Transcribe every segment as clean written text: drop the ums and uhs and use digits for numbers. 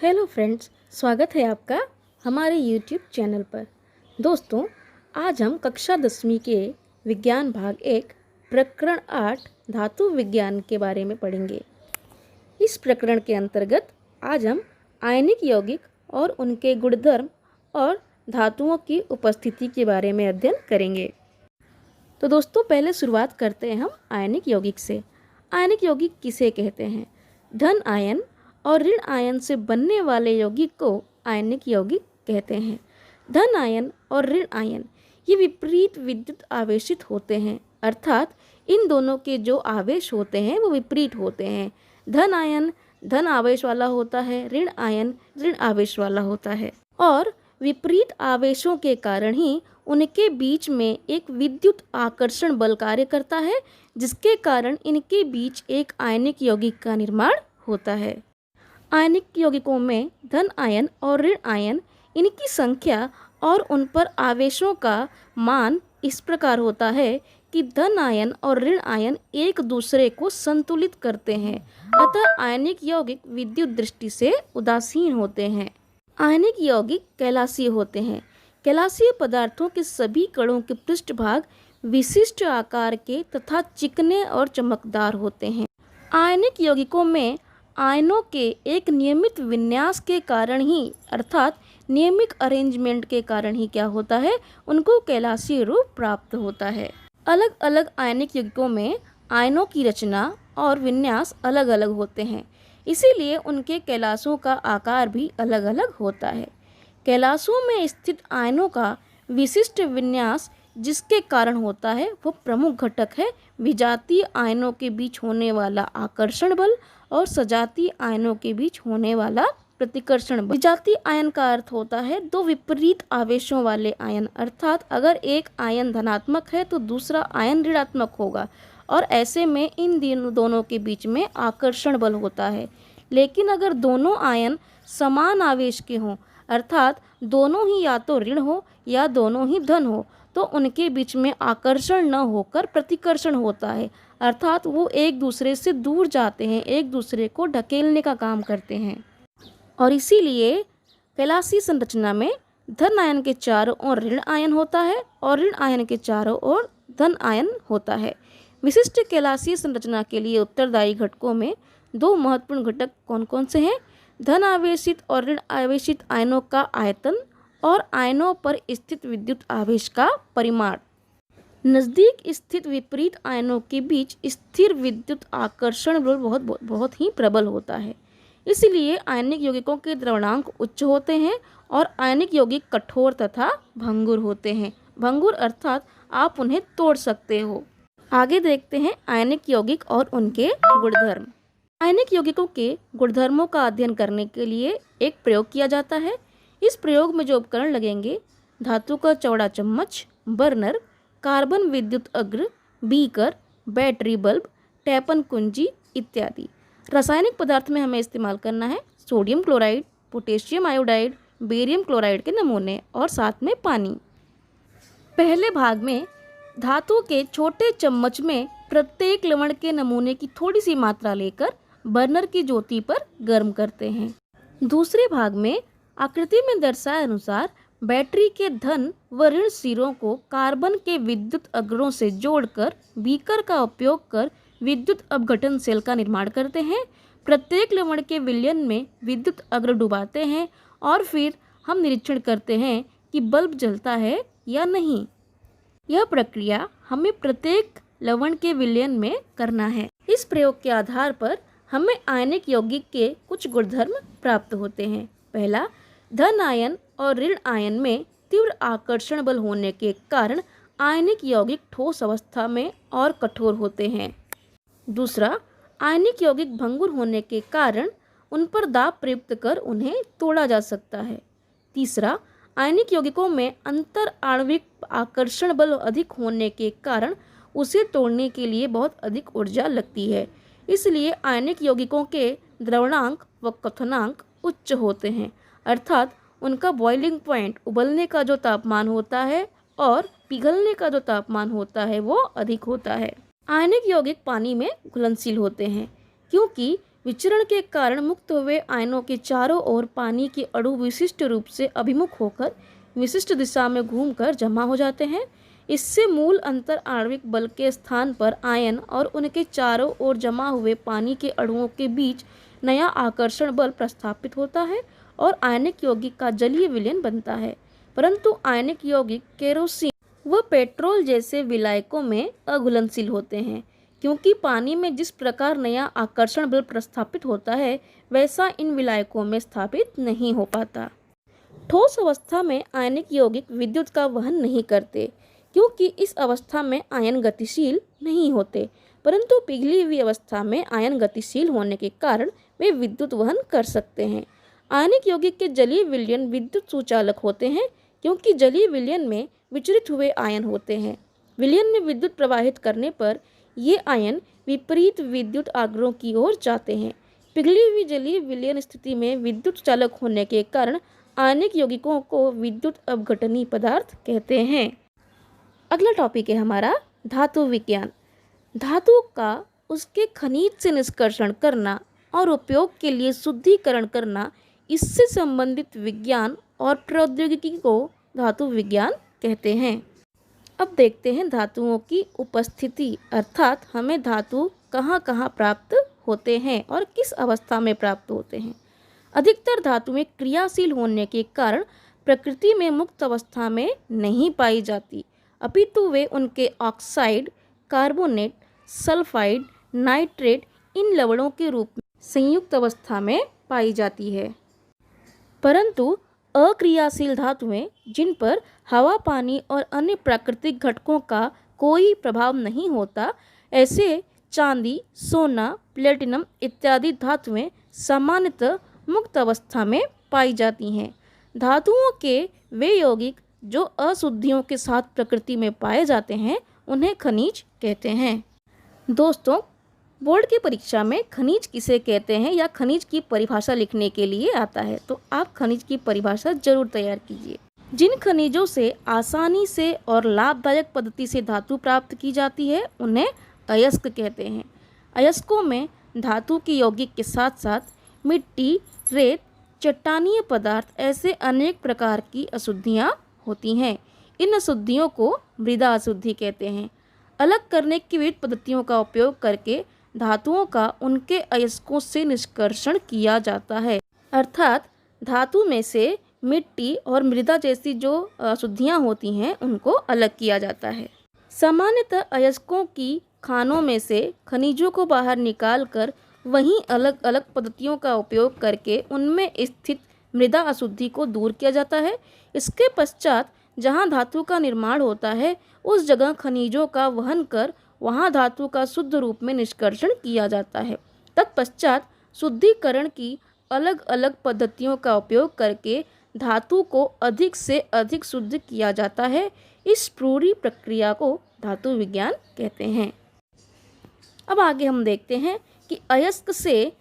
Hello friends, स्वागत है आपका हमारे यूट्यूब चैनल पर। दोस्तों, आज हम कक्षा 10वीं के विज्ञान भाग 1 प्रकरण 8 धातु विज्ञान के बारे में पढ़ेंगे। इस प्रकरण के अंतर्गत आज हम आयनिक यौगिक और उनके गुणधर्म और धातुओं की उपस्थिति के बारे में अध्ययन करेंगे। तो दोस्तों, पहले शुरुआत करते हैं हम आयनिक यौगिक से। आयनिक यौगिक किसे कहते हैं? धन आयन और ऋण आयन से बनने वाले यौगिक को आयनिक यौगिक कहते हैं। धन आयन और ऋण आयन ये विपरीत विद्युत आवेशित होते हैं, अर्थात इन दोनों के जो आवेश होते हैं वो विपरीत होते हैं। धन आयन धन आवेश वाला होता है, ऋण आयन ऋण आवेश वाला होता है, और विपरीत आवेशों के कारण ही उनके बीच में एक विद्युत आकर्षण बल कार्य करता है, जिसके कारण इनके बीच एक आयनिक यौगिक का निर्माण होता है। आयनिक यौगिकों में धन आयन और ऋण आयन, इनकी संख्या और उन पर आवेशों का मान इस प्रकार होता है कि धन आयन और ऋण आयन एक दूसरे को संतुलित करते हैं, अतः आयनिक यौगिक विद्युत दृष्टि से उदासीन होते हैं। आयनिक यौगिक कैलासीय होते हैं। कैलासीय पदार्थों के सभी कणों के पृष्ठभाग विशिष्ट आकार के तथा चिकने और चमकदार होते हैं। आयनिक यौगिकों में आयनों के एक नियमित विन्यास के कारण ही, अर्थात नियमित अरेंजमेंट के कारण ही क्या होता है, उनको कैलासीय रूप प्राप्त होता है। अलग अलग आयनिक यौगिकों में आयनों की रचना और विन्यास अलग अलग होते हैं, इसीलिए उनके कैलाशों का आकार भी अलग अलग होता है। कैलाशों में स्थित आयनों का विशिष्ट विन्यास जिसके कारण होता है वह प्रमुख घटक है विजातीय आयनों के बीच होने वाला आकर्षण बल और सजातीय आयनों के बीच होने वाला प्रतिकर्षण बल। विजातीय आयन का अर्थ होता है दो विपरीत आवेशों वाले आयन, अर्थात अगर एक आयन धनात्मक है तो दूसरा आयन ऋणात्मक होगा, और ऐसे में इन दोनों के बीच में आकर्षण बल होता है। लेकिन अगर दोनों आयन समान आवेश के हों, अर्थात दोनों ही या तो ऋण हो या दोनों ही धन हो, तो उनके बीच में आकर्षण न होकर प्रतिकर्षण होता है, अर्थात वो एक दूसरे से दूर जाते हैं, एक दूसरे को ढकेलने का काम करते हैं। और इसीलिए कैलासीय संरचना में धन आयन के चारों ओर ऋण आयन होता है और ऋण आयन के चारों ओर धन आयन होता है। विशिष्ट कैलासीय संरचना के लिए उत्तरदायी घटकों में दो महत्वपूर्ण घटक कौन कौन से हैं? धन आवेशित और ऋण आवेशित आयनों का आयतन और आयनों पर स्थित विद्युत आवेश का परिमाण। नज़दीक स्थित विपरीत आयनों के बीच स्थिर विद्युत आकर्षण बल बहुत ही प्रबल होता है। इसलिए आयनिक यौगिकों के द्रवणांक उच्च होते हैं और आयनिक यौगिक कठोर तथा भंगुर होते हैं। भंगुर अर्थात आप उन्हें तोड़ सकते हो। आगे देखते हैं आयनिक यौगिक और उनके गुणधर्म। आयनिक यौगिकों के गुणधर्मों का अध्ययन करने के लिए एक प्रयोग किया जाता है। इस प्रयोग में जो उपकरण लगेंगे: धातु का चौड़ा चम्मच, बर्नर, कार्बन विद्युत अग्र, बीकर, बैटरी बल्ब, टैपन कुंजी इत्यादि। रासायनिक पदार्थ में हमें इस्तेमाल करना है sodium chloride, potassium iodide, barium chloride के नमूने और साथ में पानी। पहले भाग में धातु के छोटे चम्मच में प्रत्येक लवण के नमूने की थोड़ी सी मात्रा लेकर बर्नर की ज्योति पर गर्म करते हैं। दूसरे भाग में आकृति में दर्शाए अनुसार बैटरी के धन व ऋण सिरों को कार्बन के विद्युत अग्रों से जोड़कर बीकर का उपयोग कर विद्युत अपघटन सेल का निर्माण करते हैं। प्रत्येक लवण के विलयन में विद्युत अग्र डुबाते हैं और फिर हम निरीक्षण करते हैं कि बल्ब जलता है या नहीं। यह प्रक्रिया हमें प्रत्येक लवण के विलयन में करना है। इस प्रयोग के आधार पर हमें आयनिक यौगिक के कुछ गुणधर्म प्राप्त होते हैं। पहला, धन आयन और ऋण आयन में तीव्र आकर्षण बल होने के कारण आयनिक यौगिक ठोस अवस्था में और कठोर होते हैं। दूसरा, आयनिक यौगिक भंगुर होने के कारण उन पर दाब प्रयुक्त कर उन्हें तोड़ा जा सकता है। तीसरा, आयनिक यौगिकों में अंतर आणविक आकर्षण बल अधिक होने के कारण उसे तोड़ने के लिए बहुत अधिक ऊर्जा लगती है, इसलिए आयनिक यौगिकों के द्रवणांक व क्वथनांक उच्च होते हैं, अर्थात उनका बॉइलिंग पॉइंट, उबलने का जो तापमान होता है और पिघलने का जो तापमान होता है वो अधिक होता है। आयनिक यौगिक पानी में घुलनशील होते हैं क्योंकि विचरण के कारण मुक्त हुए आयनों के चारों ओर पानी के अणु विशिष्ट रूप से अभिमुख होकर विशिष्ट दिशा में घूमकर जमा हो जाते हैं। इससे मूल अंतर आणविक बल के स्थान पर आयन और उनके चारों ओर जमा हुए पानी के अणुओं के बीच नया आकर्षण बल प्रस्थापित होता है और आयनिक यौगिक का जलीय विलयन बनता है। परंतु आयनिक यौगिक केरोसिन व पेट्रोल जैसे विलायकों में अघुलनशील होते हैं, क्योंकि पानी में जिस प्रकार नया आकर्षण बल प्रस्थापित होता है वैसा इन विलायकों में स्थापित नहीं हो पाता। ठोस अवस्था में आयनिक यौगिक विद्युत का वहन नहीं करते, क्योंकि इस अवस्था में आयन गतिशील नहीं होते, परंतु पिघली हुई अवस्था में आयन गतिशील होने के कारण वे विद्युत वहन कर सकते हैं। आयनिक यौगिक के जलीय विलयन विद्युत सुचालक होते हैं, क्योंकि जलीय विलयन में विचलित हुए आयन होते हैं। विलयन में विद्युत प्रवाहित करने पर ये आयन विपरीत विद्युत आग्रहों की ओर जाते हैं। पिघली हुई जलीय विलयन स्थिति में विद्युत चालक होने के कारण आयनिक यौगिकों को विद्युत अपघटनीय पदार्थ कहते हैं। अगला टॉपिक है हमारा धातु विज्ञान। धातु का उसके खनिज से निष्कर्षण करना और उपयोग के लिए शुद्धिकरण करना, इससे संबंधित विज्ञान और प्रौद्योगिकी को धातु विज्ञान कहते हैं। अब देखते हैं धातुओं की उपस्थिति, अर्थात हमें धातु कहाँ कहाँ प्राप्त होते हैं और किस अवस्था में प्राप्त होते हैं। अधिकतर धातुएं क्रियाशील होने के कारण प्रकृति में मुक्त अवस्था में नहीं पाई जाती, अपितु वे उनके ऑक्साइड, कार्बोनेट, सल्फाइड, नाइट्रेट इन लवणों के रूप में संयुक्त अवस्था में पाई जाती है। परंतु अक्रियाशील धातुएं जिन पर हवा, पानी और अन्य प्राकृतिक घटकों का कोई प्रभाव नहीं होता, ऐसे चांदी, सोना, प्लेटिनम इत्यादि धातुएं सामान्यतः मुक्त अवस्था में पाई जाती हैं। धातुओं के वे यौगिक जो अशुद्धियों के साथ प्रकृति में पाए जाते हैं उन्हें खनिज कहते हैं। दोस्तों, बोर्ड की परीक्षा में खनिज किसे कहते हैं या खनिज की परिभाषा लिखने के लिए आता है, तो आप खनिज की परिभाषा जरूर तैयार कीजिए। जिन खनिजों से आसानी से और लाभदायक पद्धति से धातु प्राप्त की जाती है उन्हें अयस्क कहते हैं। अयस्कों में धातु के यौगिक के साथ साथ मिट्टी, रेत, चट्टानीय पदार्थ ऐसे अनेक प्रकार की अशुद्धियाँ होती हैं। इन अशुद्धियों को मृदा अशुद्धि कहते हैं। अलग करने की विविध पद्धतियों का उपयोग करके धातुओं का उनके अयस्कों से निष्कर्षण किया जाता है, अर्थात धातु में से मिट्टी और मृदा जैसी जो अशुद्धियाँ होती हैं उनको अलग किया जाता है। सामान्यतः अयस्कों की खानों में से खनिजों को बाहर निकालकर वहीं अलग अलग पद्धतियों का उपयोग करके उनमें स्थित मृदा अशुद्धि को दूर किया जाता है। इसके पश्चात जहाँ धातु का निर्माण होता है उस जगह खनिजों का वहन कर वहाँ धातु का शुद्ध रूप में निष्कर्षण किया जाता है। तत्पश्चात शुद्धिकरण की अलग अलग पद्धतियों का उपयोग करके धातु को अधिक से अधिक शुद्ध किया जाता है। इस पूरी प्रक्रिया को धातु विज्ञान कहते हैं। अब आगे हम देखते हैं कि अयस्क से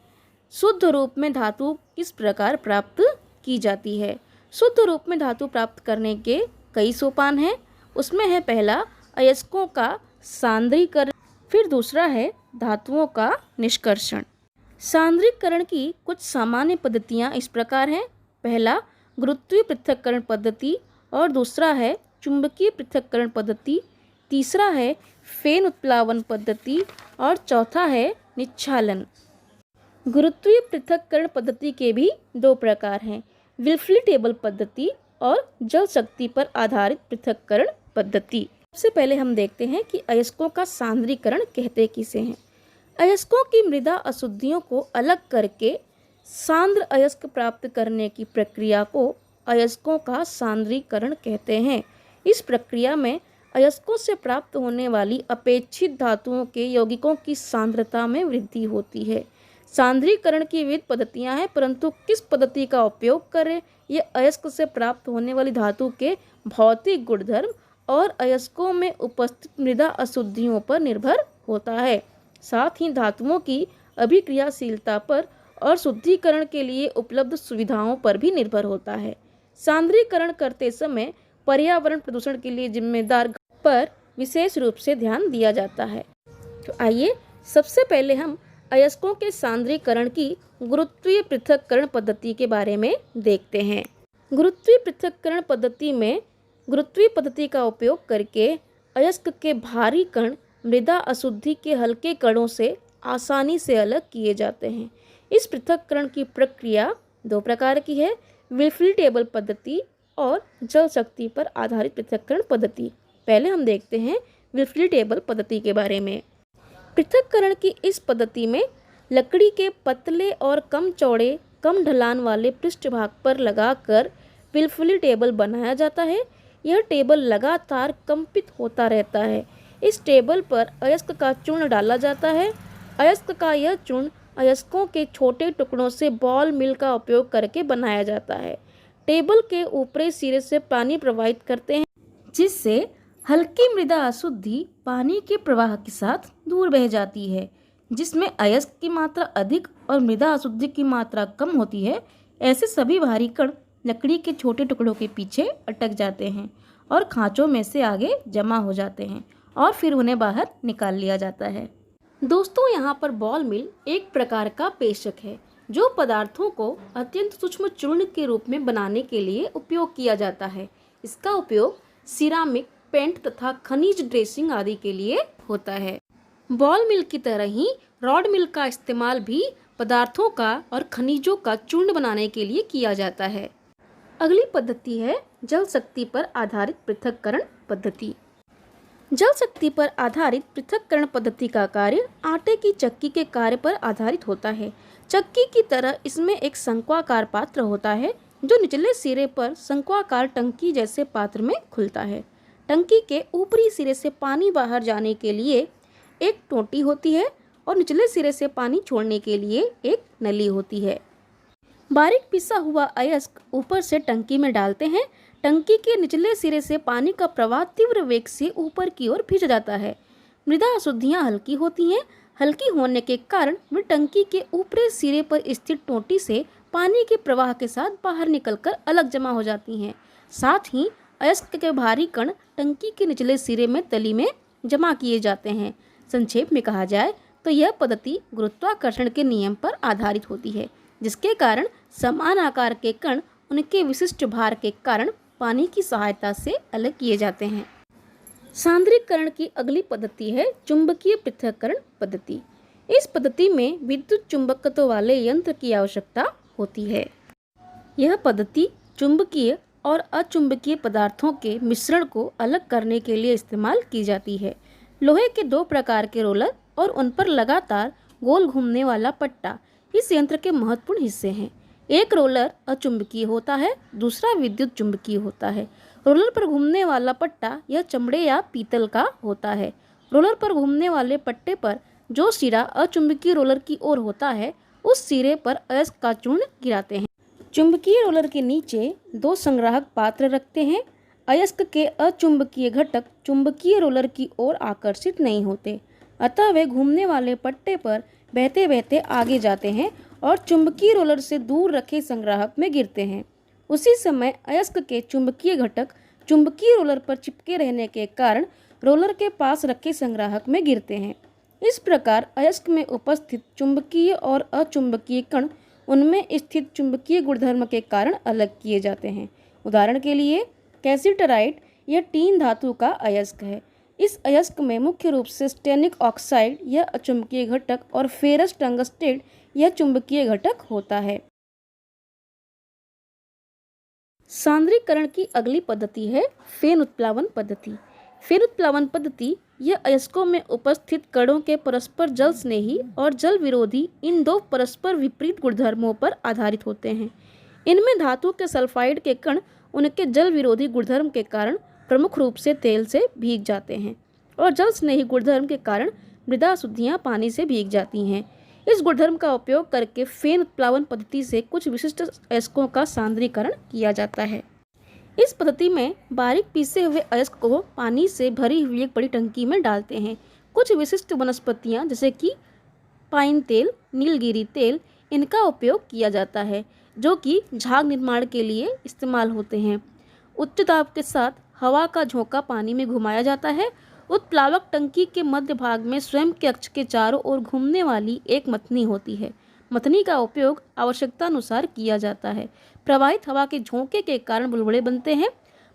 शुद्ध रूप में धातु किस प्रकार प्राप्त की जाती है। शुद्ध रूप में धातु प्राप्त करने के कई सोपान हैं। उसमें है पहला अयस्कों का सांद्रीकरण, फिर दूसरा है धातुओं का निष्कर्षण। सांद्रीकरण की कुछ सामान्य पद्धतियाँ इस प्रकार हैं। पहला गुरुत्वीय पृथक्करण पद्धति और दूसरा है चुंबकीय पृथक्करण पद्धति, तीसरा है फेन उत्प्लावन पद्धति और चौथा है निच्छालन। गुरुत्वीय पृथक्करण पद्धति के भी दो प्रकार हैं, विल्फली टेबल पद्धति और जल शक्ति पर आधारित पृथक्करण पद्धति। सबसे पहले हम देखते हैं कि अयस्कों का सांद्रीकरण कहते किसे हैं। अयस्कों की मृदा अशुद्धियों को अलग करके सांद्र अयस्क प्राप्त करने की प्रक्रिया को अयस्कों का सांद्रीकरण कहते हैं। इस प्रक्रिया में अयस्कों से प्राप्त होने वाली अपेक्षित धातुओं के यौगिकों की सांद्रता में वृद्धि होती है। सांद्रीकरण की विविध पद्धतियां हैं, परंतु किस पद्धति का उपयोग करें ये अयस्क से प्राप्त होने वाली धातु के भौतिक गुणधर्म और अयस्कों में उपस्थित मृदा अशुद्धियों पर निर्भर होता है। साथ ही धातुओं की अभिक्रियाशीलता पर और शुद्धिकरण के लिए उपलब्ध सुविधाओं पर भी निर्भर होता है। सांद्रीकरण करते समय पर्यावरण प्रदूषण के लिए जिम्मेदार पर विशेष रूप से ध्यान दिया जाता है। तो आइए सबसे पहले हम अयस्कों के सांद्रीकरण की गुरुत्वीय पृथक्करण पद्धति के बारे में देखते हैं। गुरुत्वीय पृथक्करण पद्धति में गुरुत्वीय पद्धति का उपयोग करके अयस्क के भारी कण मृदा अशुद्धि के हल्के कणों से आसानी से अलग किए जाते हैं। इस पृथक्करण की प्रक्रिया दो प्रकार की है, विल्फ्री टेबल पद्धति और जल शक्ति पर आधारित पृथक्करण पद्धति। पहले हम देखते हैं विल्फ्री टेबल पद्धति के बारे में। पृथक्करण की इस पद्धति में लकड़ी के पतले और कम चौड़े कम ढलान वाले पृष्ठभाग पर लगाकर विल्फ्री टेबल बनाया जाता है। यह टेबल लगातार कंपित होता रहता है। इस टेबल पर अयस्क का चूर्ण डाला जाता है। अयस्क का यह चूर्ण अयस्कों के छोटे टुकड़ों से बॉल मिल का उपयोग करके बनाया जाता है। टेबल के ऊपरी सिरे से पानी प्रवाहित करते हैं, जिससे हल्की मृदा अशुद्धि पानी के प्रवाह के साथ दूर बह जाती है। जिसमें अयस्क की मात्रा अधिक और मृदा अशुद्धि की मात्रा कम होती है, ऐसे सभी भारी कण लकड़ी के छोटे टुकड़ों के पीछे अटक जाते हैं और खांचों में से आगे जमा हो जाते हैं और फिर उन्हें बाहर निकाल लिया जाता है। दोस्तों, यहाँ पर बॉल मिल एक प्रकार का पेशक है जो पदार्थों को अत्यंत सूक्ष्म चूर्ण के रूप में बनाने के लिए उपयोग किया जाता है। इसका उपयोग सिरामिक, पेंट तथा खनिज ड्रेसिंग आदि के लिए होता है। बॉल मिल की तरह ही रॉड मिल का इस्तेमाल भी पदार्थों का और खनिजों का चूर्ण बनाने के लिए किया जाता है। अगली पद्धति है जल शक्ति पर आधारित पृथक्करण पद्धति। जल शक्ति पर आधारित पृथक्करण पद्धति का कार्य आटे की चक्की के कार्य पर आधारित होता है। चक्की की तरह इसमें एक शंक्वाकार पात्र होता है जो निचले सिरे पर शंक्वाकार टंकी जैसे पात्र में खुलता है। टंकी के ऊपरी सिरे से पानी बाहर जाने के लिए एक टोंटी होती है और निचले सिरे से पानी छोड़ने के लिए एक नली होती है। बारीक पिसा हुआ अयस्क ऊपर से टंकी में डालते हैं। टंकी के निचले सिरे से पानी का प्रवाह तीव्र वेग से ऊपर की ओर खींचा जाता है। मृदा अशुद्धियां हल्की होती हैं। हल्की होने के कारण वे टंकी के ऊपरी सिरे पर स्थित टोंटी से पानी के प्रवाह के साथ बाहर निकलकर अलग जमा हो जाती हैं। साथ ही अयस्क के भारी कण टंकी के निचले सिरे में तली में जमा किए जाते हैं। संक्षेप में कहा जाए तो यह पद्धति गुरुत्वाकर्षण के नियम पर आधारित होती है, जिसके कारण समान आकार के कण उनके विशिष्ट भार के कारण पानी की सहायता से अलग किए जाते हैं। सांद्रीकरण की अगली पद्धति है चुंबकीय पृथक्करण पद्धति। इस पद्धति में विद्युत चुंबकत्व वाले यंत्र की आवश्यकता होती है। यह पद्धति चुंबकीय और अचुंबकीय पदार्थों के मिश्रण को अलग करने के लिए इस्तेमाल की जाती है। लोहे के दो प्रकार के रोलर और उन पर लगातार गोल घूमने वाला पट्टा इस यंत्र के महत्वपूर्ण हिस्से हैं। एक रोलर अचुंबकीय होता है, दूसरा विद्युत चुंबकीय होता है। रोलर पर घूमने वाला पट्टा यह चमड़े या पीतल का होता है। रोलर पर घूमने वाले पट्टे पर जो सिरा अचुंबकीय रोलर की ओर होता है, उस सिरे पर अयस्क का चूर्ण गिराते हैं। चुंबकीय रोलर के नीचे दो संग्राहक पात्र रखते हैं। अयस्क के अचुंबकीय घटक चुंबकीय रोलर की ओर आकर्षित नहीं होते, अतः वे घूमने वाले पट्टे पर बहते बहते आगे जाते हैं और चुंबकीय रोलर से दूर रखे संग्राहक में गिरते हैं। उसी समय अयस्क के चुंबकीय घटक चुंबकीय रोलर पर चिपके रहने के कारण रोलर के पास रखे संग्राहक में गिरते हैं। इस प्रकार अयस्क में उपस्थित चुंबकीय और अचुंबकीय कण उनमें स्थित चुंबकीय गुणधर्म के कारण अलग किए जाते हैं। उदाहरण के लिए कैल्सिटराइट यह टीन धातु का अयस्क है। इस अयस्क में मुख्य रूप से स्टेनिक ऑक्साइड यह अचुंबकीय घटक और फेरस टंगस्टेड यह चुंबकीय घटक होता है। सांद्रीकरण की अगली पद्धति है फेन उत्प्लावन पद्धति। फेन उत्प्लावन पद्धति यह अयस्कों में उपस्थित कणों के परस्पर जल स्नेही और जल विरोधी इन दो परस्पर विपरीत गुणधर्मों पर आधारित होते हैं। इनमें धातु के सल्फाइड के कण उनके जल विरोधी गुणधर्म के कारण प्रमुख रूप से तेल से भीग जाते हैं और जल स्नेही गुणधर्म के कारण मृदा अशुद्धियां पानी से भीग जाती हैं। इस गुणधर्म का उपयोग करके फेन उत्प्लावन पद्धति से कुछ विशिष्ट अयस्कों का सांद्रीकरण किया जाता है। इस पद्धति में बारीक पीसे हुए अयस्क को पानी से भरी हुई एक बड़ी टंकी में डालते हैं। कुछ विशिष्ट वनस्पतियां जैसे कि पाइन तेल, नीलगिरी तेल इनका उपयोग किया जाता है, जो कि झाग निर्माण के लिए इस्तेमाल होते हैं। उच्च दाब के साथ हवा का झोंका पानी में घुमाया जाता है। उत्प्लावक टंकी के मध्य भाग में स्वयं के अक्ष के चारों ओर घूमने वाली एक मथनी होती है। मथनी का उपयोग आवश्यकतानुसार किया जाता है। प्रवाहित हवा के झोंके के कारण बुलबुले बनते हैं।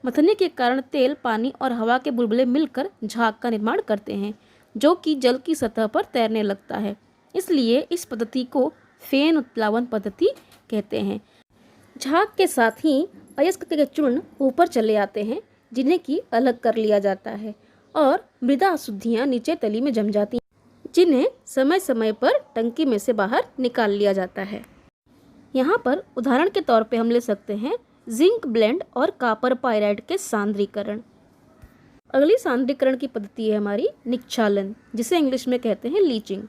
मथनी के कारण तेल, पानी और हवा के बुलबुले मिलकर झाग का निर्माण करते हैं, जो कि जल की सतह पर तैरने लगता है। इसलिए इस पद्धति को फेन उत्प्लावन पद्धति कहते हैं। झाग के साथ ही अयस्क के चूर्ण ऊपर चले आते हैं, जिन्हें की अलग कर लिया जाता है, और मृदा अशुद्धियाँ नीचे तली में जम जाती हैं, जिन्हें समय समय पर टंकी में से बाहर निकाल लिया जाता है। यहाँ पर उदाहरण के तौर पे हम ले सकते हैं जिंक ब्लेंड और कॉपर पाइराइड के सांद्रीकरण। अगली सांद्रीकरण की पद्धति है हमारी निक्षालन, जिसे इंग्लिश में कहते हैं लीचिंग।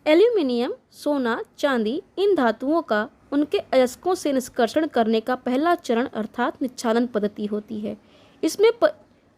एल्यूमिनियम, सोना, चांदी, इन धातुओं का उनके अयस्कों से निष्कर्षण करने का पहला चरण अर्थात निक्षालन पद्धति होती है। इसमें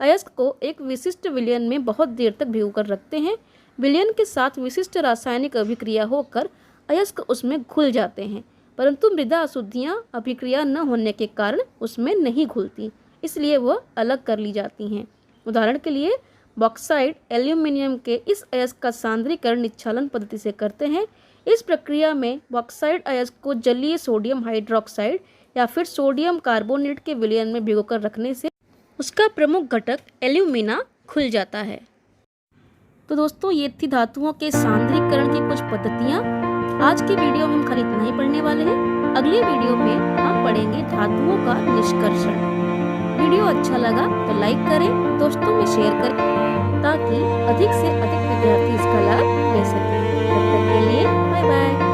अयस्क को एक विशिष्ट विलयन में बहुत देर तक भिगोकर रखते हैं। विलयन के साथ विशिष्ट रासायनिक अभिक्रिया होकर अयस्क उसमें घुल जाते हैं, परंतु मृदा अशुद्धियाँ अभिक्रिया न होने के कारण उसमें नहीं घुलती, इसलिए वह अलग कर ली जाती हैं। उदाहरण के लिए बॉक्साइड एल्यूमिनियम के इस अयस्क का सांद्रीकरण निक्षालन पद्धति से करते हैं। इस प्रक्रिया में बॉक्साइड अयस्क को जलीय सोडियम हाइड्रोक्साइड या फिर सोडियम कार्बोनेट के विलयन में भिगोकर रखने से उसका प्रमुख घटक एल्यूमिना खुल जाता है। तो दोस्तों, ये थी धातुओं के सांद्रीकरण की कुछ पद्धतियाँ। आज की वीडियो में हम खाली इतना ही पढ़ने वाले हैं। अगली वीडियो में हम पढ़ेंगे धातुओं का निष्कर्षण। वीडियो अच्छा लगा तो लाइक करें, दोस्तों में शेयर करें, ताकि अधिक से अधिक विद्यार्थी इसका लाभ ले सकें। तब तक के लिए बाय बाय।